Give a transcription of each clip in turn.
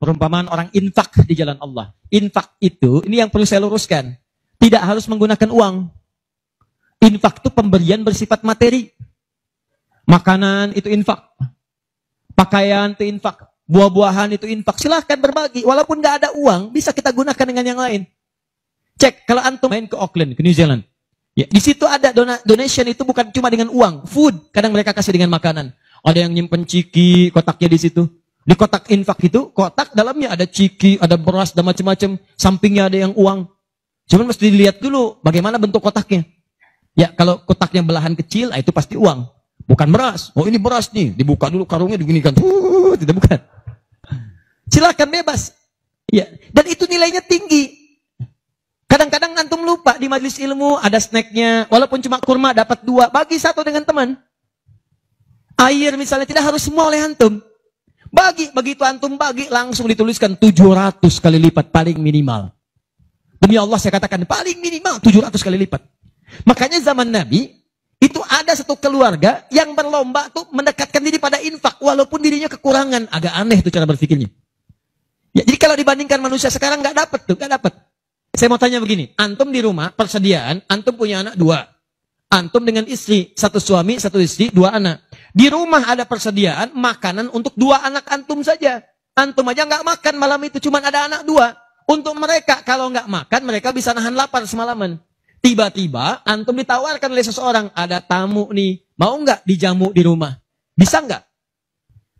Perumpamaan orang infak di jalan Allah. Infak itu, ini yang perlu saya luruskan. Tidak harus menggunakan uang. Infak itu pemberian bersifat materi. Makanan itu infak. Pakaian itu infak. Buah-buahan itu infak. Silahkan berbagi. Walaupun nggak ada uang, bisa kita gunakan dengan yang lain. Cek, kalau antum main ke Auckland, ke New Zealand. Ya, di situ ada donation itu bukan cuma dengan uang. Food, kadang mereka kasih dengan makanan. Ada yang nyimpen ciki, kotaknya di situ. Di kotak infak itu, kotak dalamnya ada ciki, ada beras, dan macam-macam. Sampingnya ada yang uang. Cuman mesti dilihat dulu bagaimana bentuk kotaknya. Ya, kalau kotaknya belahan kecil, itu pasti uang. Bukan beras. Oh, ini beras nih. Dibuka dulu karungnya, diginikan. Tidak, bukan. Silakan bebas. Ya, dan itu nilainya tinggi. Kadang-kadang antum lupa di majelis ilmu ada snacknya. Walaupun cuma kurma dapat 2, bagi 1 dengan teman. Air misalnya tidak harus semua oleh antum. Begitu antum bagi, langsung dituliskan 700 kali lipat paling minimal. Demi Allah saya katakan, paling minimal 700 kali lipat. Makanya zaman Nabi, itu ada satu keluarga yang berlomba tuh mendekatkan diri pada infak, walaupun dirinya kekurangan. Agak aneh tuh cara berpikirnya. Ya, jadi kalau dibandingkan manusia sekarang, nggak dapat. Saya mau tanya begini, antum di rumah, persediaan, antum punya anak 2. Antum dengan istri, 1 suami, 1 istri, 2 anak. Di rumah ada persediaan makanan untuk 2 anak antum saja. Antum aja nggak makan malam itu, cuma ada anak 2. Untuk mereka, kalau nggak makan, mereka bisa nahan lapar semalaman. Tiba-tiba, antum ditawarkan oleh seseorang, ada tamu nih, mau nggak dijamu di rumah? Bisa nggak?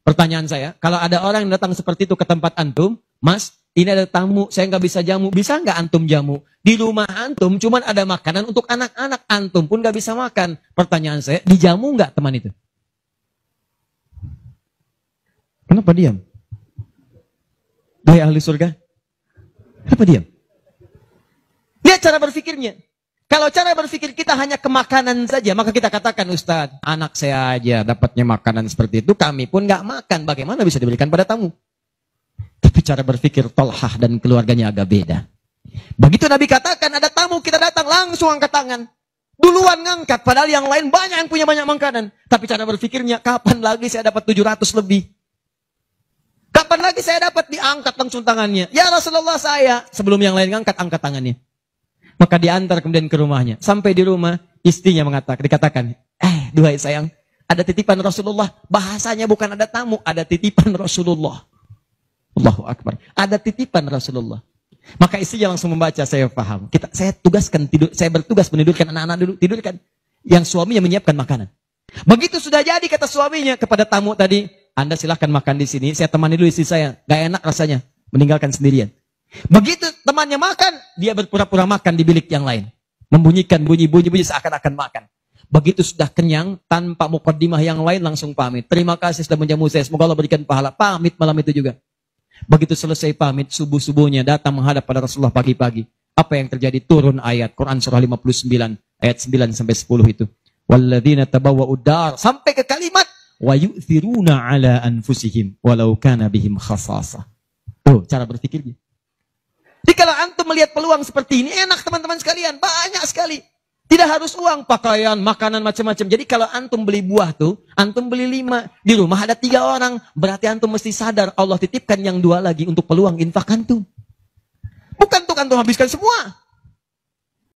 Pertanyaan saya, kalau ada orang yang datang seperti itu ke tempat antum, Mas, ini ada tamu, saya nggak bisa jamu. Bisa nggak antum jamu? Di rumah antum cuma ada makanan untuk anak-anak, antum pun nggak bisa makan. Pertanyaan saya, dijamu nggak teman itu? Kenapa diam? Hai ahli surga. Kenapa diam? Lihat cara berpikirnya. Kalau cara berpikir kita hanya ke makanan saja, maka kita katakan, Ustaz, anak saya aja dapatnya makanan seperti itu, kami pun nggak makan. Bagaimana bisa diberikan pada tamu? Tapi cara berpikir Tolhah dan keluarganya agak beda. Begitu Nabi katakan, ada tamu, kita datang, langsung angkat tangan. Duluan ngangkat, padahal yang lain banyak yang punya banyak makanan. Tapi cara berpikirnya, kapan lagi saya dapat 700 lebih? Kapan lagi saya dapat? Diangkat langsung tangannya. Ya Rasulullah saya. Sebelum yang lain ngangkat, angkat tangannya. Maka diantar kemudian ke rumahnya. Sampai di rumah, istrinya dikatakan, duhai sayang, ada titipan Rasulullah. Bahasanya bukan ada tamu, ada titipan Rasulullah. Allahu Akbar. Ada titipan Rasulullah. Maka istrinya langsung membaca, saya paham. Saya bertugas menidurkan anak-anak dulu, tidurkan. Yang suaminya menyiapkan makanan. Begitu sudah jadi kata suaminya kepada tamu tadi, Anda silahkan makan di sini, saya temani dulu istri saya. Gak enak rasanya, meninggalkan sendirian. Begitu temannya makan, dia berpura-pura makan di bilik yang lain. Membunyikan bunyi-bunyi seakan-akan makan. Begitu sudah kenyang, tanpa mukaddimah yang lain langsung pamit. Terima kasih sudah menjamu saya, semoga Allah berikan pahala. Pamit malam itu juga. Begitu selesai pamit, subuh-subuhnya datang menghadap pada Rasulullah pagi-pagi. Apa yang terjadi? Turun ayat Quran surah 59 ayat 9 sampai 10 itu. Walladzina tabawwa'ud dar, sampai ke kalimat wa yu'thiruna ala anfusihim walau kana bihim khasasah. Tuh cara berpikirnya. Jadi kalau antum melihat peluang seperti ini, enak teman-teman sekalian, banyak sekali. Tidak harus uang, pakaian, makanan macam-macam. Jadi kalau antum beli buah tuh, antum beli 5, di rumah ada 3 orang, berarti antum mesti sadar Allah titipkan yang 2 lagi untuk peluang infak antum. Bukan untuk antum habiskan semua.